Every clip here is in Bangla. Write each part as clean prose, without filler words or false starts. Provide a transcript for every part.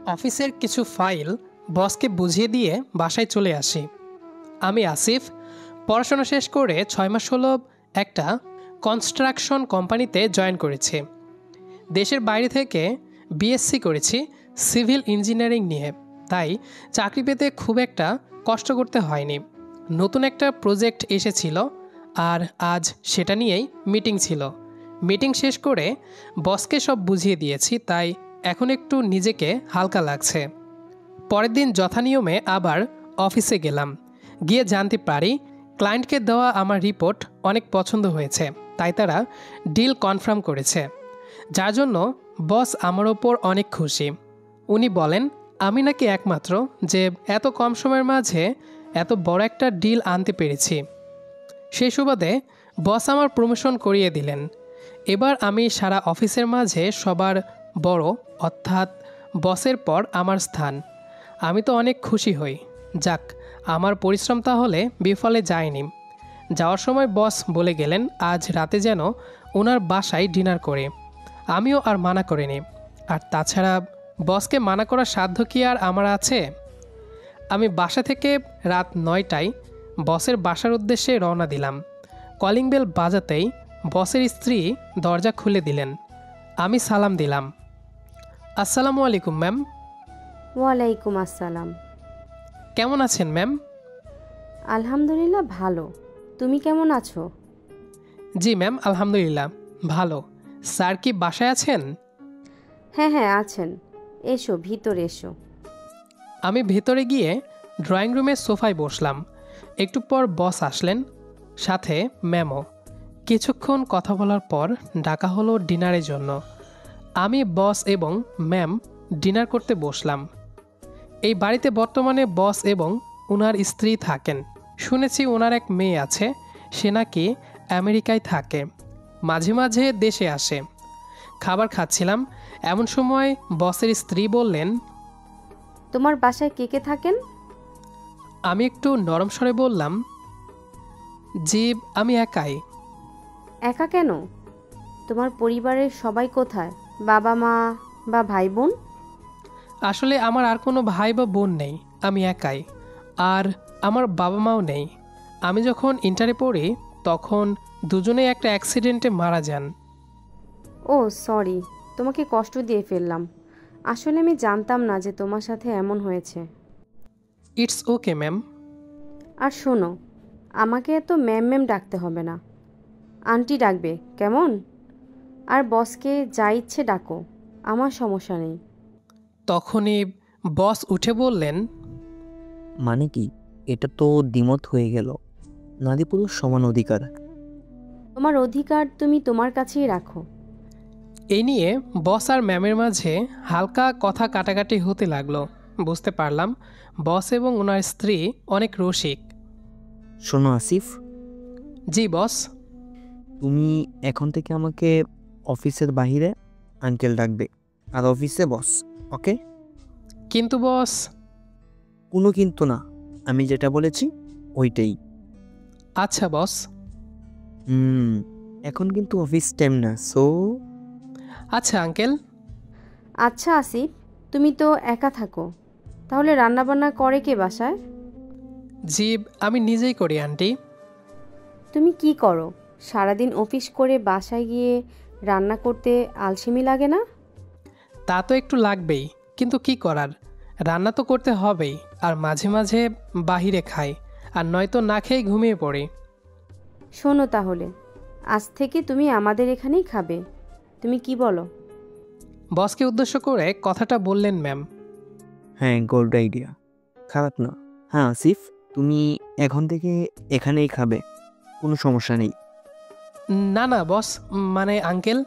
অফিসের কিছু ফাইল বসকে বুঝিয়ে দিয়ে বাসায় চলে আসি। আমি আসিফ, পড়াশোনা শেষ করে 6 মাস হলো একটা কনস্ট্রাকশন কোম্পানিতে জয়েন করেছি। দেশের বাইরে থেকে বিএসসি করেছি সিভিল ইঞ্জিনিয়ারিং নিয়ে, তাই চাকরি পেতে খুব একটা কষ্ট করতে হয়নি। নতুন একটা প্রজেক্ট এসেছিল আর আজ সেটা নিয়েই মিটিং ছিল। মিটিং শেষ করে বসকে সব বুঝিয়ে দিয়েছি, তাই এখন একটু নিজেকে হালকা লাগছে। পরের দিন যথানিয়মে আবার অফিসে গেলাম। গিয়ে জানতে পারি ক্লায়েন্টকে দেওয়া আমার রিপোর্ট অনেক পছন্দ হয়েছে, তাই তারা ডিল কনফার্ম করেছে, যার জন্য বস আমার ওপর অনেক খুশি। উনি বলেন আমি নাকি একমাত্র যে এত কম সময়ের মাঝে এত বড় একটা ডিল আনতে পেরেছি। সেই সুবাদে বস আমার প্রমোশন করিয়ে দিলেন। এবার আমি সারা অফিসের মাঝে সবার বড়, অর্থাৎ বসের পর আমার স্থান। আমি তো অনেক খুশি হই। যাক, আমার পরিশ্রম তাহলে বিফলে যায়নি। যাওয়ার সময় বস বলে গেলেন আজ রাতে যেন ওনার বাসায় ডিনার করে। আমিও আর মানা করিনি। আর তাছাড়া বসকে মানা করার সাধ্য কি আর আমার আছে? আমি বাসা থেকে রাত 9টায় বসের বাসার উদ্দেশ্যে রওনা দিলাম। কলিং বেল বাজাতেই বসের স্ত্রী দরজা খুলে দিলেন। আমি সালাম দিলাম। আসসালামু আলাইকুম ম্যাম। ওয়ালাইকুম আসসালাম। কেমন আছেন ম্যাম? আলহামদুলিল্লাহ ভালো। তুমি কেমন আছো? জি ম্যাম, আলহামদুলিল্লাহ ভালো। স্যার কি বাসায় আছেন? হ্যাঁ হ্যাঁ আছেন, এসো ভিতরে এসো। আমি ভেতরে গিয়ে ড্রয়িং রুমের সোফায় বসলাম। একটু পর বস আসলেন, সাথে ম্যামও। কিছুক্ষণ কথা বলার পর ডাকা হলো ডিনারের জন্য। আমি, বস এবং ম্যাম ডিনার করতে বসলাম। এই বাড়িতে বর্তমানে বস এবং ওনার স্ত্রী থাকেন। শুনেছি ওনার এক মেয়ে আছে, সে নাকি আমেরিকায় থাকে, মাঝে মাঝে দেশে আসে। খাবার খাচ্ছিলাম, এমন সময় বসের স্ত্রী বললেন, তোমার বাসায় কে কে থাকেন? আমি একটু নরম স্বরে বললাম, জি আমি একাই। একা কেন? তোমার পরিবারের সবাই কোথায়? বাবা মা বা ভাই বোন? আসলে আমার আর কোনো ভাই বা বোন নেই, আমি একাই। আর আমার বাবা মাও নেই। আমি যখন ইন্টারে পড়ি তখন দুজনেই একটা অ্যাক্সিডেন্টে মারা যান। ও সরি, তোমাকে কষ্ট দিয়ে ফেললাম। আসলে আমি জানতাম না যে তোমার সাথে এমন হয়েছে। It's okay ma'am. আর শোনো, আমাকে এত ম্যাম ম্যাম ডাকতে হবে না, আন্টি ডাকবে কেমন? আর বসকে যা ইচ্ছে ডাকো, আমার সমস্যা নেই। তখনই বস উঠে বললেন, মানে কি? এটা তো দ্বিমত হয়ে গেল। নারী পুরুষ সমান অধিকার। তোমার অধিকার তুমি তোমার কাছেই রাখো। এই নিয়ে বস আর ম্যামের মাঝে হালকা কথা কাটাকাটি হতে লাগলো। বুঝতে পারলাম বস এবং ওনার স্ত্রী অনেক রসিক। শোনো আসিফ, জি বস। তুমি এখন থেকে আমাকে অফিসের বাইরে আঙ্কেল ডাকবে, আর অফিসে বস, ওকে? কিন্তু বস। কোনো কিন্তু না, আমি যেটা বলেছি ওইটাই। আচ্ছা বস। এখন কিন্তু অফিস টাইম না, সো। আচ্ছা আঙ্কেল। আচ্ছা আসিফ, তুমি তো একা থাকো, তাহলে রান্নাবান্না করে কে বাসায়? জি আমি নিজেই করি আন্টি। তুমি কি করো? সারাদিন অফিস করে বাসায় গিয়ে রান্না করতে আলসেমি লাগে না? তা তো একটু লাগবেই, কিন্তু কি করার, রান্না তো করতে হবেই। আর মাঝে মাঝে বাহিরে খাই, আর নয়তো না খেয়েই ঘুমিয়ে পড়ি। শোনো তাহলে, আজ থেকে তুমি আমাদের এখানেই খাবে। তুমি কি বলো? বসকে উদ্দেশ্য করে কথাটা বললেন ম্যাম। হ্যাঁ, গুড আইডিয়া, খারাপ না। হ্যাঁ আসিফ, তুমি এখন থেকে এখানেই খাবে, কোনো সমস্যা নেই। না না বস, মানে আঙ্কেল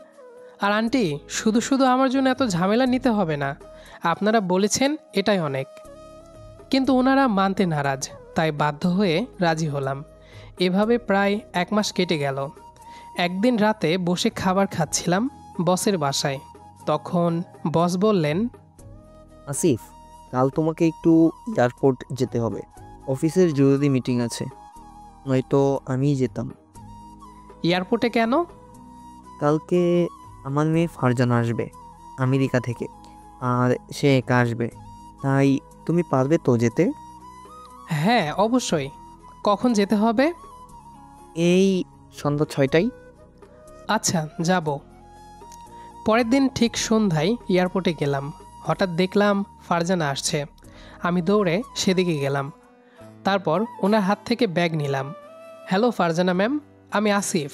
আর আন্টি, শুধু শুধু আমার জন্য এত ঝামেলা নিতে হবে না। আপনারা বলেছেন এটাই অনেক। কিন্তু ওনারা মানতে নারাজ, তাই বাধ্য হয়ে রাজি হলাম। এভাবে প্রায় 1 মাস কেটে গেল। একদিন রাতে বসে খাবার খাচ্ছিলাম বসের বাসায়। তখন বস বললেন, আসিফ, কাল তোমাকে একটু এয়ারপোর্ট যেতে হবে, অফিসের জরুরি মিটিং আছে, নয়তো আমিই যেতাম। এয়ারপোর্টে কেন? কালকে আমার মেয়ে ফারজানা আসবে আমেরিকা থেকে। আর সে একা আসবে, তাই তুমি পারবে তো যেতে? হ্যাঁ, অবশ্যই। কখন যেতে হবে? এই সন্ধ্যা 6টায়। আচ্ছা, যাব। পরের দিন ঠিক সন্ধ্যায় এয়ারপোর্টে গেলাম। হঠাৎ দেখলাম ফারজানা আসছে। আমি দৌড়ে সেদিকে গেলাম। তারপর ওনার হাত থেকে ব্যাগ নিলাম। হ্যালো ফারজানা ম্যাম, আমি আসিফ।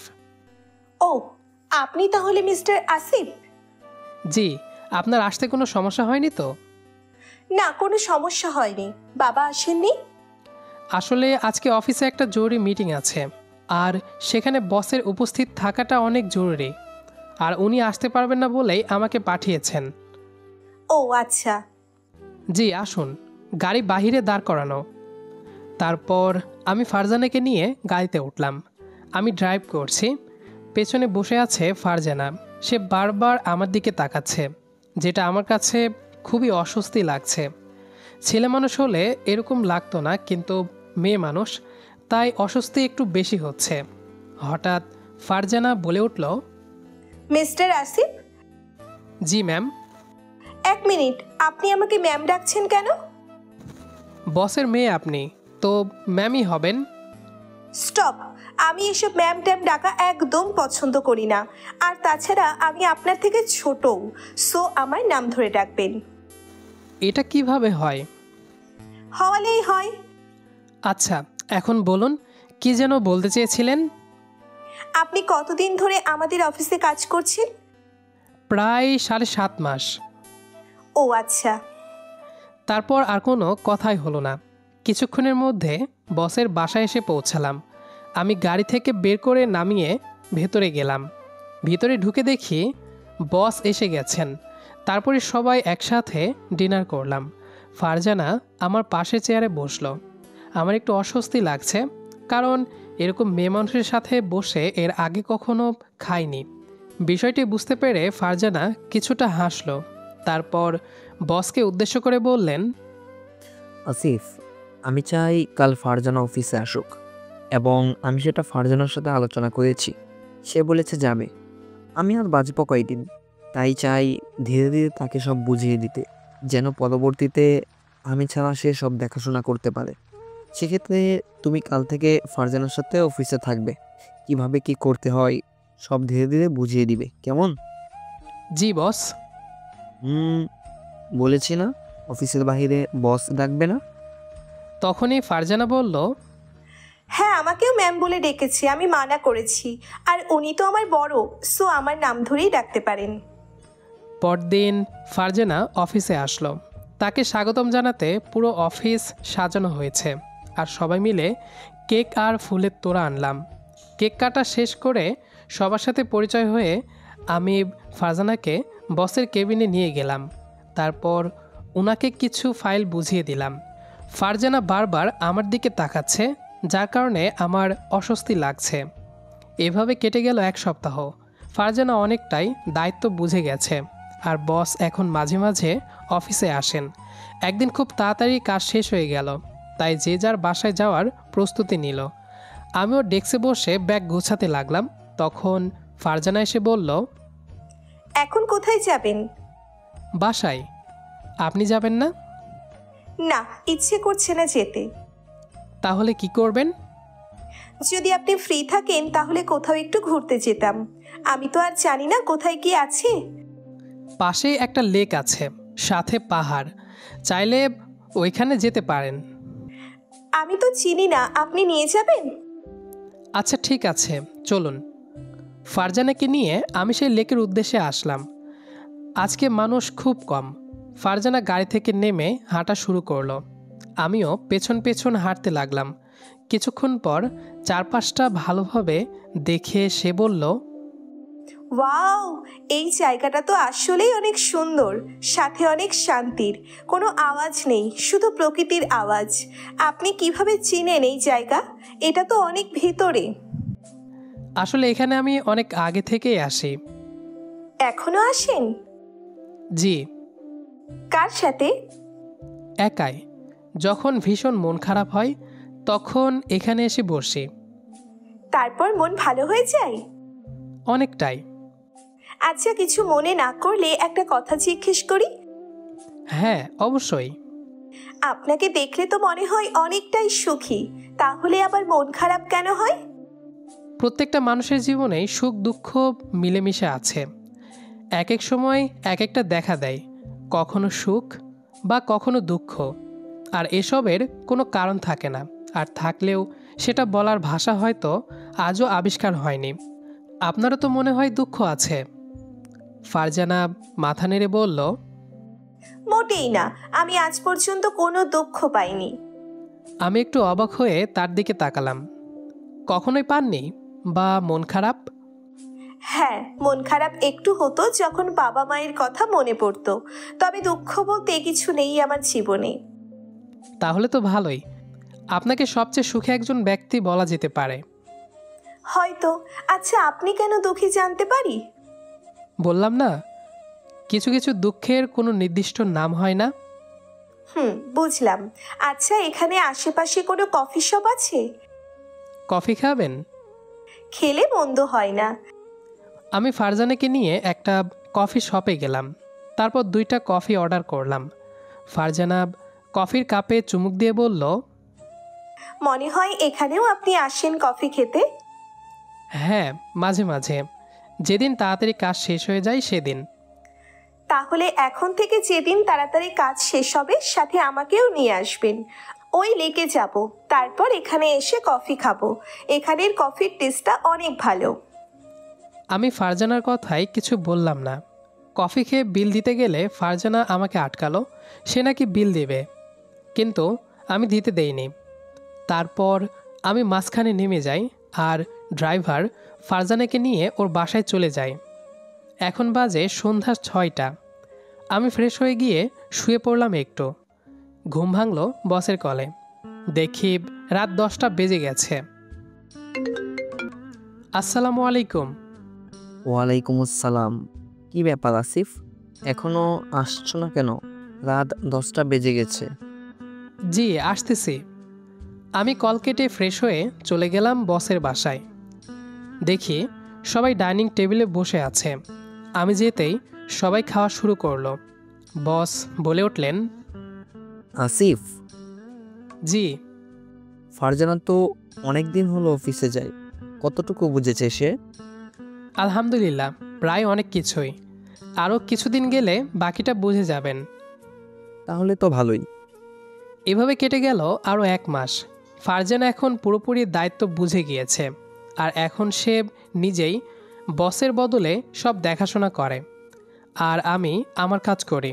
ও, আপনি তাহলে মিস্টার আসিফ? জি, আপনার আসতে কোনো সমস্যা হয়নি তো? না, কোনো সমস্যা হয়নি। বাবা আসেননি? আসলে আজকে অফিসে একটা জরুরি মিটিং আছে, আর সেখানে বসের উপস্থিত থাকাটা অনেক জরুরি, আর উনি আসতে পারবেন না বলেই আমাকে পাঠিয়েছেন। ও আচ্ছা। জি, আসুন। গাড়ি বাহিরে দাঁড় করানো। তারপর আমি ফারজানাকে নিয়ে গাড়িতে উঠলাম। আমি ড্রাইভ করছি। পেছনে বসে আছে ফারজানা। সে বারবার আমার দিকে তাকাচ্ছে, যেটা আমার কাছে খুবই অস্বস্তি লাগছে। ছেলে মানুষ হলে এরকম লাগতো না, কিন্তু মেয়ে মানুষ, তাই অস্বস্তি একটু বেশি হচ্ছে। হঠাৎ ফারজানা বলে উঠল, মিস্টার আসিফ? জি ম্যাম। এক মিনিট, আপনি আমাকে ম্যাম ডাকছেন কেন? বসের মেয়ে আপনি, তো ম্যামই হবেন। স্টপ! আমি এসব ম্যাম ট্যাম ডাকা একদম পছন্দ করি না। আর তাছাড়া আমি আপনার থেকে ছোটও, সো আমার নাম ধরে ডাকবেন। এটা কিভাবে হয়? হওয়ালেই হয়। আচ্ছা, এখন বলুন, কি যেন বলতে চেয়েছিলেন? আপনি কতদিন ধরে আমাদের অফিসে কাজ করছেন? প্রায় 7.5 মাস। ও আচ্ছা। তারপর আর কোনো কথাই হলো না। কিছুক্ষণের মধ্যে বসের বাসায় এসে পৌঁছালাম। আমি গাড়ি থেকে বের করে নামিয়ে ভেতরে গেলাম। ভিতরে ঢুকে দেখি বস এসে গেছেন। তারপরে সবাই একসাথে ডিনার করলাম। ফারজানা আমার পাশে চেয়ারে বসলো। আমার একটু অস্বস্তি লাগছে, কারণ এরকম মেয়ে মানুষের সাথে বসে এর আগে কখনো খাইনি। বিষয়টি বুঝতে পেরে ফারজানা কিছুটা হাসলো। তারপর বসকে উদ্দেশ্য করে বললেন, আসিফ, আমি চাই কাল ফারজানা অফিসে আসুক, এবং আমি সেটা ফারজানার সাথে আলোচনা করেছি। সে বলেছে যাবে। আমি আর বাজব কয়দিন, তাই চাই ধীরে ধীরে তাকে সব বুঝিয়ে দিতে, যেন পরবর্তীতে আমি ছাড়া সে সব দেখাশোনা করতে পারে। সেক্ষেত্রে তুমি কাল থেকে ফারজানার সাথে অফিসে থাকবে, কিভাবে কি করতে হয় সব ধীরে ধীরে বুঝিয়ে দিবে, কেমন? জি বস। হুম, বলেছি না অফিসের বাইরে বস ডাকবে না। তখনই ফারজানা বলল, হ্যাঁ, আমাকেও ম্যাম বলে ডেকেছে, আমি মানা করেছি। আর উনি তো আমার বড়, সো আমার নাম ধরেই ডাকতে পারেন। পরদিন ফারজানা অফিসে আসলো। তাকে স্বাগতম জানাতে পুরো অফিস সাজানো হয়েছে, আর সবাই মিলে কেক আর ফুলের তোড়া আনলাম। কেক কাটা শেষ করে সবার সাথে পরিচয় হয়ে আমি ফারজানাকে বসের কেবিনে নিয়ে গেলাম। তারপর ওনাকে কিছু ফাইল বুঝিয়ে দিলাম। ফারজানা বারবার আমার দিকে তাকাচ্ছে, যার কারণে আমার অস্বস্তি লাগছে। এভাবে কেটে গেল 1 সপ্তাহ। ফারজানা অনেকটাই দায়িত্ব বুঝে গেছে, আর বস এখন মাঝে মাঝে অফিসে আসেন। একদিন খুব তাড়াতাড়ি কাজ শেষ হয়ে গেল, তাই যে যার বাসায় যাওয়ার প্রস্তুতি নিল। আমিও ডেস্কে বসে ব্যাগ গোছাতে লাগলাম। তখন ফারজানা এসে বলল, এখন কোথায় যাবেন? বাসায়। আপনি যাবেন না? না, ইচ্ছে করছে না যেতে। তাহলে কি করবেন? যদি আপনি ফ্রি থাকেন তাহলে কোথাও একটু ঘুরতে যেতাম। আমি তো আর জানি না কোথায় কি আছে। পাশেই একটা লেক আছে, সাথে পাহাড়। চাইলে ওইখানে যেতে পারেন। আমি তো চিনি না, আপনি নিয়ে যাবেন? আচ্ছা ঠিক আছে, চলুন। ফারজানাকে নিয়ে আমি সেই লেকের উদ্দেশ্যে আসলাম। আজকে মানুষ খুব কম। ফারজানা গাড়ি থেকে নেমে হাঁটা শুরু করলো। আমিও পেছন পেছন হাঁটতে লাগলাম। কিছুক্ষণ পর চারপাশটা ভালোভাবে দেখে সে বলল, ওয়াও, এই জায়গাটা তো আসলেই অনেক সুন্দর, সাথে অনেক শান্তির। কোনো আওয়াজ নেই, শুধু প্রকৃতির আওয়াজ। আপনি কিভাবে চিনেন এই জায়গা? এটা তো অনেক ভেতরে। আসলে এখানে আমি অনেক আগে থেকেই আসি। এখনো আসেন? জি। কার সাথে? একাই। যখন ভীষণ মন খারাপ হয় তখন এখানে এসে বসি। তারপর মন ভালো হয়ে যায়? অনেকটাই। আচ্ছা, কিছু মনে না করলে একটা কথা জিজ্ঞেস করি। হ্যাঁ, অবশ্যই। আপনাকে দেখলে তো মনে হয় অনেকটাই সুখী, তাহলে আবার মন খারাপ কেন হয়? প্রত্যেকটা মানুষের জীবনেই সুখ দুঃখ মিলেমিশে আছে। এক এক সময় এক একটা দেখা দেয়, কখনো সুখ বা কখনো দুঃখ। আর এসবের কোনো কারণ থাকে না, আর থাকলেও সেটা বলার ভাষা হয়তো আজও আবিষ্কার হয়নি। আপনারও তো মনে হয় দুঃখ আছে। ফারজানা মাথা নেড়ে বলল, মোটেই না, আমি আজ পর্যন্ত কোনো দুঃখ পাইনি। আমি একটু অবাক হয়ে তার দিকে তাকালাম। কখনোই পাননি? বা মন খারাপ? হ্যাঁ, মন খারাপ একটু হতো যখন বাবা মায়ের কথা মনে পড়তো, তবে দুঃখ বলতে কিছু নেই আমার জীবনে। তাহলে তো ভালোই। আপনাকে সবচেয়ে সুখী একজন ব্যক্তি বলা যেতে পারে। হয়তো। আচ্ছা, আপনি কেন দুঃখী জানতে পারি? বললাম না, কিছু কিছু দুঃখের কোনো নির্দিষ্ট নাম হয় না। বুঝলাম। আচ্ছা, এখানে আশেপাশে কোনো কফি শপ আছে? কফি খাবেন? খেলে মন্দ হয় না। আমি ফারজানাকে নিয়ে একটা কফি শপে গেলাম। তারপর 2টা কফি অর্ডার করলাম। ফারজানা কফির কাপে চুমুক দিয়ে বলল, মনে হয় এখানেও আপনি আসেন কফি খেতে? হ্যাঁ, মাঝে মাঝে, যেদিন তাড়াতাড়ি কাজ শেষ হয়ে যায় সেদিন। তাহলে এখন থেকে যেদিন তাড়াতাড়ি কাজ শেষ হবে সাথে আমাকেও নিয়ে আসবেন। ওই লেকে যাব, তারপর এখানে এসে কফি খাবো। এখানের কফির টেস্টটা অনেক ভালো। আমি ফারজানার কথায় কিছু বললাম না। কফি খেয়ে বিল দিতে গেলে ফারজানা আমাকে আটকালো, সে নাকি বিল দেবে, কিন্তু আমি দিতে দেইনি। তারপর আমি মাঝখানে নেমে যাই আর ড্রাইভার ফারজানাকে নিয়ে ওর বাসায় চলে যায়। এখন বাজে সন্ধ্যা 6টা। আমি ফ্রেশ হয়ে গিয়ে শুয়ে পড়লাম একটু। ঘুম ভাঙলো বসের কলে। দেখি রাত 10টা বেজে গেছে। আসসালামু আলাইকুম। ওয়ালাইকুম আসসালাম। কি ব্যাপার আসিফ, এখনো আসছো না কেন? রাত 10টা বেজে গেছে। জি, আসতেছি। আমি কল কেটে ফ্রেশ হয়ে চলে গেলাম বসের বাসায়। দেখি সবাই ডাইনিং টেবিলে বসে আছে। আমি যেতেই সবাই খাওয়া শুরু করলো। বস বলে উঠলেন, আসিফ, জি। ফারজানা তো অনেক দিন হলো অফিসে যায়, কতটুকু বুঝেছে সে? আলহামদুলিল্লাহ, প্রায় অনেক কিছুই। আরও কিছুদিন গেলে বাকিটা বুঝে যাবেন। তাহলে তো ভালোই। এভাবে কেটে গেল আরও 1 মাস। ফারজানা এখন পুরোপুরি দায়িত্ব বুঝে গিয়েছে, আর এখন সে নিজেই বসের বদলে সব দেখাশোনা করে, আর আমি আমার কাজ করি।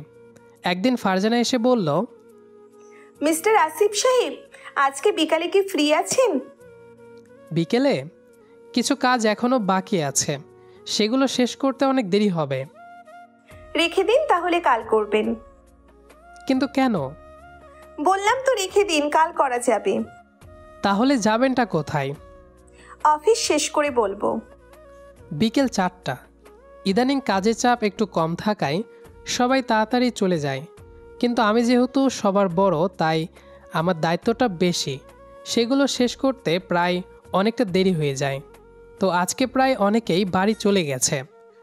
একদিন ফারজানা এসে বলল, মিস্টার আসিফ সাহেব, আজকে বিকালে কি ফ্রি আছেন? বিকেলে কিছু কাজ এখনও বাকি আছে, সেগুলো শেষ করতে অনেক দেরি হবে। রেখে দিন, তাহলে কাল করবেন। কিন্তু কেন? বললাম তো রেখে দিন, কাল করা যাবে। তাহলে যাবেনটা কোথায়? অফিস শেষ করে বলবো। বিকেল 4টা। ইদানিং কাজের চাপ একটু কম থাকায় সবাই তাড়াতাড়ি চলে যায়, কিন্তু আমি যেহেতু সবার বড় তাই আমার দায়িত্বটা বেশি। সেগুলো শেষ করতে প্রায় অনেকটা দেরি হয়ে যায়। তো আজকে প্রায় অনেকেই বাড়ি চলে গেছে,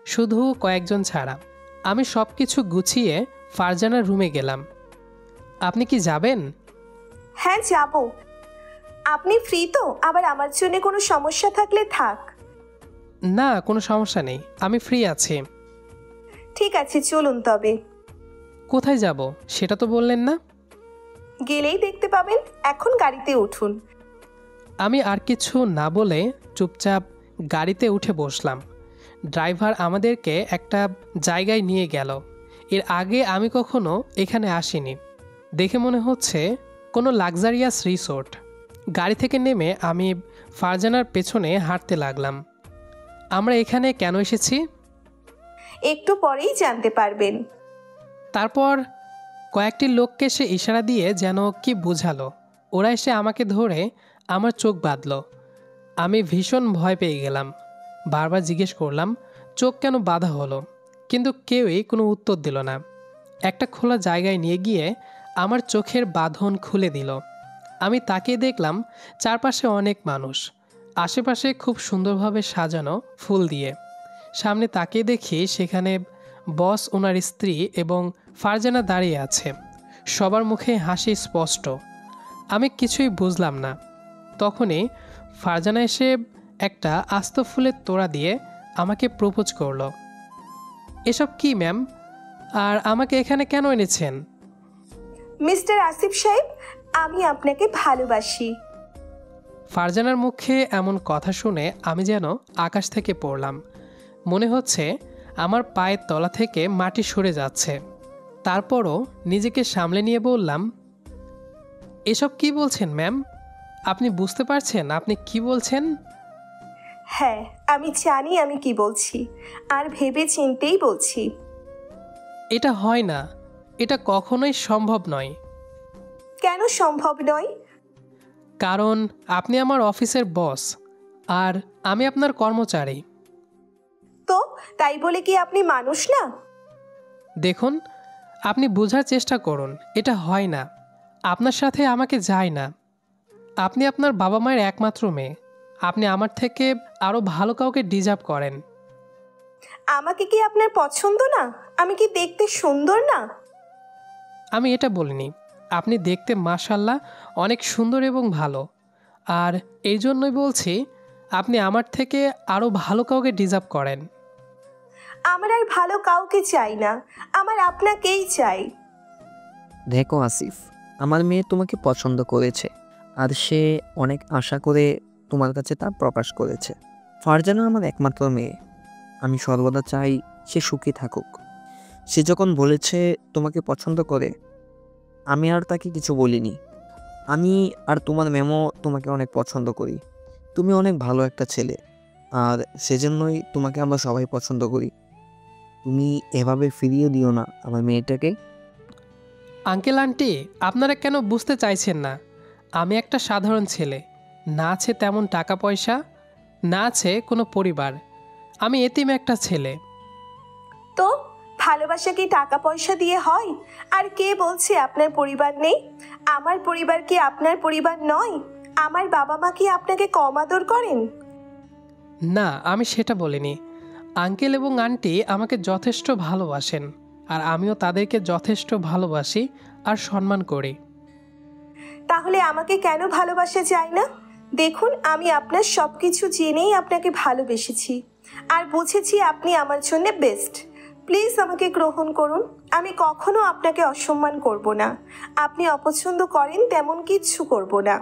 শুধু কয়েকজন ছাড়া। আমি সব কিছু গুছিয়ে ফারজানার রুমে গেলাম। আপনি কি যাবেন? হ্যাঁ, যাব। আপনি ফ্রি তো? আবার আমার জন্য কোনো সমস্যা থাকলে থাক। না, কোনো সমস্যা নেই, আমি ফ্রি আছি। ঠিক আছে, চলুন তবে। কোথায় যাব সেটা তো বললেন না। গেলেই দেখতে পাবেন, এখন গাড়িতে উঠুন। আমি আর কিছু না বলে চুপচাপ গাড়িতে উঠে বসলাম। ড্রাইভার আমাদেরকে একটা জায়গায় নিয়ে গেল। এর আগে আমি কখনো এখানে আসিনি। দেখে মনে হচ্ছে কোনো লাক্সারিয়াস রিসোর্ট। গাড়ি থেকে নেমে আমি ফারজানার পেছনে হাঁটতে লাগলাম। আমরা এখানে কেন এসেছি একটু পরেই জানতে পারবেন। তারপর কয়েকটি লোককে সে ইশারা দিয়ে যেন কি বোঝালো। ওরা এসে আমাকে ধরে আমার চোখ বাঁধল। আমি ভীষণ ভয় পেয়ে গেলাম। বারবার জিজ্ঞেস করলাম চোখ কেন বাঁধা হলো, কিন্তু কেউই কোনো উত্তর দিল না। একটা খোলা জায়গায় নিয়ে গিয়ে আমার চোখের বাঁধন খুলে দিল। আমি তাকিয়ে দেখলাম চারপাশে অনেক মানুষ, আশেপাশে খুব সুন্দরভাবে সাজানো ফুল দিয়ে। সামনে তাকিয়ে দেখি সেখানে বস, ওনার স্ত্রী এবং ফারজানা দাঁড়িয়ে আছে, সবার মুখে হাসি স্পষ্ট। আমি কিছুই বুঝলাম না। তখনই ফারজানা এসে একটা আস্ত ফুলের তোড়া দিয়ে আমাকে প্রপোজ করলো। এসব কি ম্যাম, আর আমাকে এখানে কেন এনেছেন? মিস্টার আসিফ সাহেব, আমি আপনাকে ভালোবাসি। ফারজানার মুখে এমন কথা শুনে আমি যেন আকাশ থেকে পড়লাম। মনে হচ্ছে আমার পায়ের তলা থেকে মাটি সরে যাচ্ছে। তারপরও নিজেকে সামলে নিয়ে বললাম, এসব কি বলছেন ম্যাম? আপনি বুঝতে পারছেন আপনি কি বলছেন? হ্যাঁ, আমি জানি আমি কি বলছি, আর ভেবে চিন্তেই বলছি। এটা হয় না, এটা কখনোই সম্ভব নয়। কেন সম্ভব নয়? কারণ আপনি আমার অফিসের বস, আর আমি আপনার কর্মচারী। তো তাই বলে কি আপনি মানুষ না? দেখুন, আপনি বোঝার চেষ্টা করুন, এটা হয় না। আপনার সাথে আমাকে যায় না। আপনি আপনার বাবা মায়ের একমাত্র মেয়ে। আপনি আমার থেকে আরও ভালো কাউকে ডিজার্ভ করেন। আমাকে কি আপনার পছন্দ না? আমি কি দেখতে সুন্দর না? আমি এটা বলিনি। আপনি দেখতে মাশাআল্লাহ অনেক সুন্দর এবং ভালো, আর এই জন্যই বলছি আপনি আমার থেকে আরও ভালো কাউকে ডিজার্ভ করেন। আমার আর ভালো কাউকে চাই না, আমার আপনাকেই চাই। দেখো আসিফ, আমার মেয়ে তোমাকে পছন্দ করেছে, আর সে অনেক আশা করে তোমার কাছে তা প্রকাশ করেছে। ফারজানা আমার একমাত্র মেয়ে। আমি সর্বদা চাই সে সুখী থাকুক। সে যখন বলেছে তোমাকে পছন্দ করে, আমি আর তাকে কিছু বলিনি। আমি আর তোমার মেমো তোমাকে অনেক পছন্দ করি। তুমি অনেক ভালো একটা ছেলে, আর সেজন্যই তোমাকে আমরা সবাই পছন্দ করি। তুমি এভাবে ফিরিয়ে দিও না আমার মেয়েটাকে। আঙ্কেল আন্টি, আপনারা কেন বুঝতে চাইছেন না? আমি একটা সাধারণ ছেলে, না আছে তেমন টাকা পয়সা, না আছে কোনো পরিবার। আমি এতিম একটা ছেলে। তো ভালোবাসা কি টাকা পয়সা দিয়ে হয়? আর কে বলছে আপনার পরিবার নেই? আমার পরিবার কি আপনার পরিবার নয়? আমার বাবা মা কি আপনাকে কম আদর করেন? না, আমি সেটা বলিনি। আঙ্কেল এবং আন্টি আমাকে যথেষ্ট ভালোবাসেন, আর আমিও তাদেরকে যথেষ্ট ভালোবাসি আর সম্মান করি। তাহলে আমাকে কেন ভালোবাসা যায় না? দেখুন, আমি আপনার সব কিছু জেনেই আপনাকে ভালোবেসেছি, আর বুঝেছি আপনি আমার জন্য বেস্ট। প্লিজ আমাকে গ্রহণ করুন। আমি কখনো আপনাকে অসম্মান করব না। আপনি অপছন্দ করেন তেমন কিচ্ছু করব না।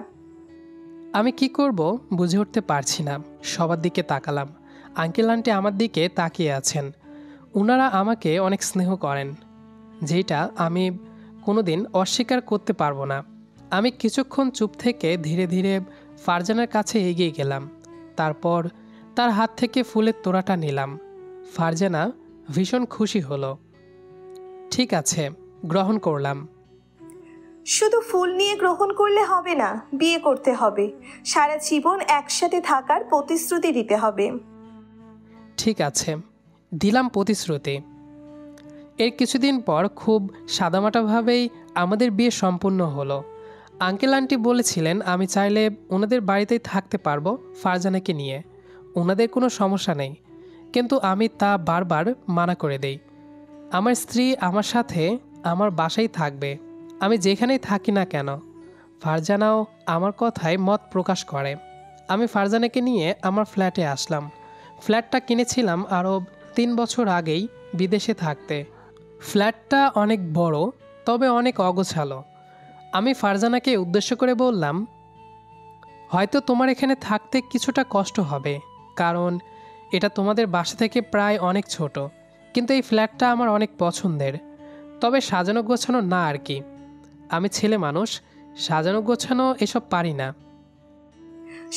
আমি কি করব বুঝে উঠতে পারছি না। সবার দিকে তাকালাম। আঙ্কেল আন্টি আমার দিকে তাকিয়ে আছেন। ওনারা আমাকে অনেক স্নেহ করেন, যেটা আমি কোনোদিন অস্বীকার করতে পারবো না। আমি কিছুক্ষণ চুপ থেকে ধীরে ধীরে ফারজানার কাছে এগিয়ে গেলাম। তারপর তার হাত থেকে ফুলের তোড়াটা নিলাম। ফারজানা ভীষণ খুশি হলো। ঠিক আছে, গ্রহণ করলাম। শুধু ফুল নিয়ে গ্রহণ করলে হবে না, বিয়ে করতে হবে। সারা জীবন একসাথে থাকার প্রতিশ্রুতি দিতে হবে। ঠিক আছে, দিলাম প্রতিশ্রুতি। এর কিছুদিন পর খুব সাদামাটাভাবেই আমাদের বিয়ে সম্পূর্ণ হলো। আঙ্কেল আন্টি বলেছিলেন আমি চাইলে ওনাদের বাড়িতেই থাকতে পারবো ফারজানাকে নিয়ে, ওনাদের কোনো সমস্যা নেই। কিন্তু আমি তা বারবার মানা করে দেই। আমার স্ত্রী আমার সাথে আমার বাসায় থাকবে, আমি যেখানেই থাকি না কেন। ফারজানাও আমার কথায় মত প্রকাশ করে। আমি ফারজানাকে নিয়ে আমার ফ্ল্যাটে আসলাম। ফ্ল্যাটটা কিনেছিলাম আরও 3 বছর আগেই বিদেশে থাকতে। ফ্ল্যাটটা অনেক বড়, তবে অনেক অগোছালো। আমি ফারজানাকে উদ্দেশ্য করে বললাম, হয়তো তোমার এখানে থাকতে কিছুটা কষ্ট হবে, কারণ এটা তোমাদের বাসা থেকে প্রায় অনেক ছোট। কিন্তু এই ফ্ল্যাটটা আমার অনেক পছন্দের, তবে সাজানো গোছানো না আর কি। আমি ছেলে মানুষ, সাজানো গোছানো এসব পারি না।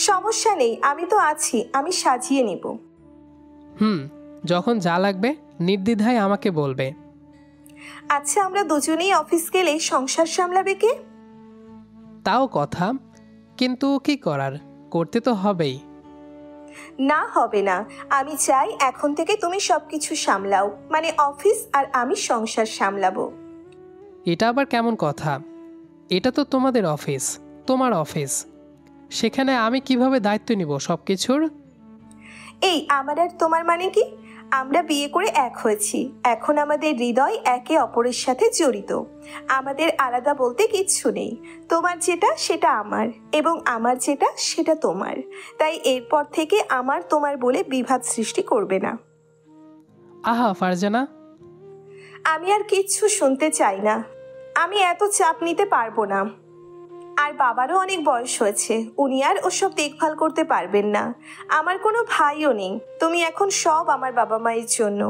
সমস্যা নেই, আমি তো আছি, আমি সাজিয়ে নিব। যখন যা লাগবে নির্দ্বিধায় আমাকে বলবে। আচ্ছা, আমরা দুজনেই অফিস গেলে সংসার সামলাবে কে? তাও কথা, কিন্তু কি করার, করতে তো হবেই। না, হবে না। আমি চাই এখন থেকে তুমি সবকিছু সামলাও, মানে অফিস আর আমি সংসার সামলাবো। এটা আবার কেমন কথা? এটা তো তোমাদের অফিস, তোমার অফিস। সেখানে আমি কিভাবে দায়িত্ব নিব সব কিছুর? এই আমার আর তোমার মানে কি? আমরা বিয়ে করে এক হয়েছি, এখন আমাদের হৃদয় একে অপরের সাথে জড়িত। আমাদের আলাদা বলতে কিচ্ছু নেই। তোমার যেটা সেটা আমার, এবং আমার যেটা সেটা তোমার। তাই এরপর থেকে আমার তোমার বলে বিভাদ সৃষ্টি করবে না। আহা ফারজানা, আমি আর কিচ্ছু শুনতে চাই না। আমি এত চাপ নিতে পারবো না। আর বাবারও অনেক বয়স হয়েছে, উনি আর ওসব দেখভাল করতে পারবেন না। আমার কোনো ভাইও নেই, তুমি এখন সব আমার বাবা মায়ের জন্য।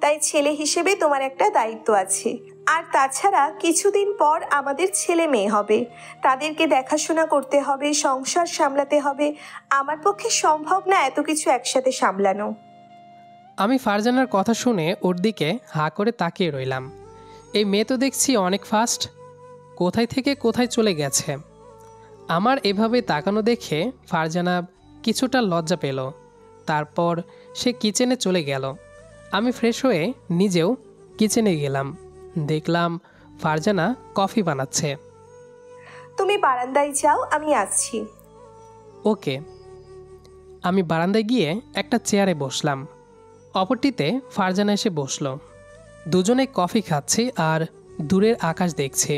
তাই ছেলে হিসেবে তোমার একটা দায়িত্ব আছে। আর তাছাড়া কিছুদিন পর আমাদের ছেলে মেয়ে হবে, তাদেরকে দেখাশোনা করতে হবে, সংসার সামলাতে হবে। আমার পক্ষে সম্ভব না এত কিছু একসাথে সামলানো। আমি ফারজানার কথা শুনে ওর দিকে হাঁ করে তাকিয়ে রইলাম। এই মেয়ে তো দেখছি অনেক ফাস্ট, কোথায় থেকে কোথায় চলে গেছে। আমার এভাবে তাকানো দেখে ফারজানা কিছুটা লজ্জা পেল। তারপর সে কিচেনে চলে গেল। আমি ফ্রেশ হয়ে নিজেও কিচেনে গেলাম। দেখলাম ফারজানা কফি বানাচ্ছে। তুমি বারান্দায় যাও, আমি আসছি। ওকে। আমি বারান্দায় গিয়ে একটা চেয়ারে বসলাম। অপরটিতে ফারজানা এসে বসলো। দুজনে কফি খাচ্ছি আর দূরের আকাশ দেখছি।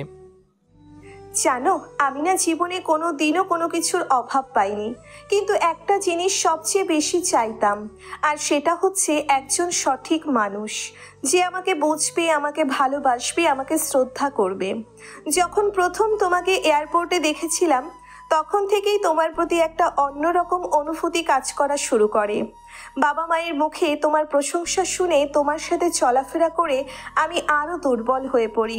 জানো, আমি না জীবনে কোনো দিনও কোনো কিছুর অভাব পাইনি, কিন্তু একটা জিনিস সবচেয়ে বেশি চাইতাম, আর সেটা হচ্ছে একজন সঠিক মানুষ যে আমাকে বুঝবে, আমাকে ভালোবাসবে, আমাকে শ্রদ্ধা করবে। যখন প্রথম তোমাকে এয়ারপোর্টে দেখেছিলাম, তখন থেকেই তোমার প্রতি একটা অন্যরকম অনুভূতি কাজ করা শুরু করে। বাবা মায়ের মুখে তোমার প্রশংসা শুনে তোমার সাথে চলাফেরা করে আমি আরও দুর্বল হয়ে পড়ি।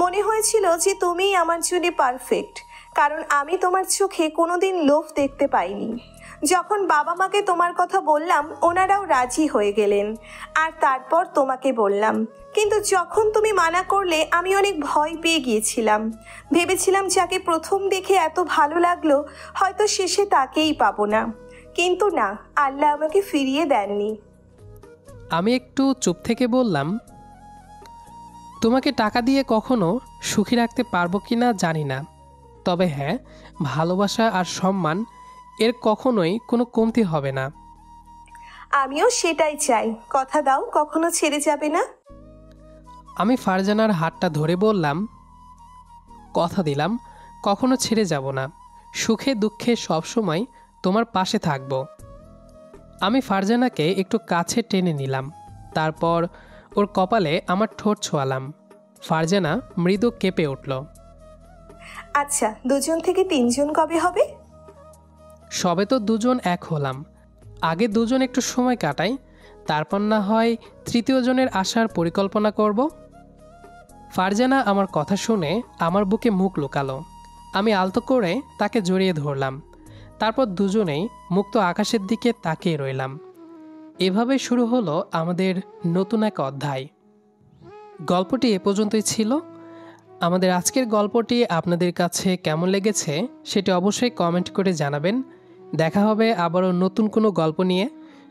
মনে হয়েছিল যে তুমিই আমার জন্য পারফেক্ট, কারণ আমি তোমার চোখে কোনোদিন লোভ দেখতে পাইনি। যখন বাবা মাকে তোমার কথা বললাম, ওনারাও রাজি হয়ে গেলেন। আর তারপর তোমাকে বললাম, কিন্তু যখন তুমি মানা করলে আমি অনেক ভয় পেয়ে গিয়েছিলাম। ভেবেছিলাম যাকে প্রথম দেখে এত ভালো লাগলো, হয়তো শেষে তাকেই পাবো না। কিন্তু না, আল্লাহ আমাকে ফিরিয়ে দেননি। আমি একটু চুপ থেকে বললাম, তোমাকে টাকা দিয়ে কখনো সুখী রাখতে পারবো কি না জানি না, তবে হ্যাঁ, ভালোবাসা আর সম্মান এর কখনোই কোনো কমতি হবে না। আমিও সেটাই চাই। কথা দাও, কখনো ছেড়ে যাবে না। আমি ফারজানার হাতটা ধরে বললাম, কথা দিলাম কখনো ছেড়ে যাব না, সুখে দুঃখে সবসময় তোমার পাশে থাকব। আমি ফারজানাকে একটু কাছে টেনে নিলাম, তারপর ওর কপালে আমার ঠোঁট ছোঁয়ালাম। ফারজানা মৃদু কেঁপে উঠল। আচ্ছা, 2 থেকে 3 কবে হবে? সবে তো দুজন এক হলাম, আগে দুজন একটু সময় কাটাই, তারপর না হয় তৃতীয় জনের আসার পরিকল্পনা করব। ফারজানা আমার কথা শুনে আমার বুকে মুখ লুকালো। আমি আলতো করে তাকে জড়িয়ে ধরলাম। তারপর দুজনেই মুক্ত আকাশের দিকে তাকিয়ে রইলাম। এভাবে শুরু হলো আমাদের নতুন এক অধ্যায়। গল্পটি এ পর্যন্তই ছিল। আমাদের আজকের গল্পটি আপনাদের কাছে কেমন লেগেছে সেটি অবশ্যই কমেন্ট করে জানাবেন। দেখা হবে আবারও নতুন কোনো গল্প নিয়ে।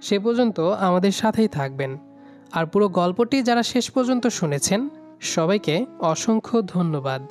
সে পর্যন্ত আমাদের সাথেই থাকবেন। আর পুরো গল্পটি যারা শেষ পর্যন্ত শুনেছেন সবাইকে অসংখ্য ধন্যবাদ।